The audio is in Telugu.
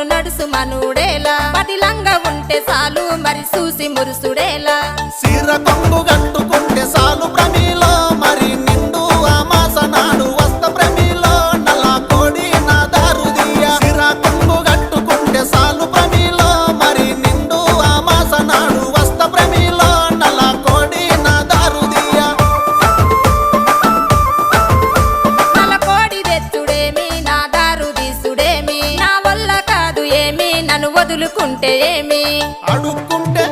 నడుసు మనుడేలా పదిలంగా ఉంటే చాలు మరి చూసి మురుసుడేలా సీర కొంగు కట్టుకుంటే సాలు ప్రమిలో మరి నిండు అమాస నాడు వస్త ప్రమిలో నల్ల కోడి నా దారుదియ సీర కొంగు కట్టుకుంటే సాలు ప్రమిలో మరి నిండు అమాస నాడు వస్త ప్రమిలో నల్ల కోడి నా దారుదియ నల్ల కోడి తెచ్చుడేమి నా దారు తీసుడేమి నా వల్ల కాదు ఏమి నన్ను వదులుకుంటే ఏమి అడుక్కుంటే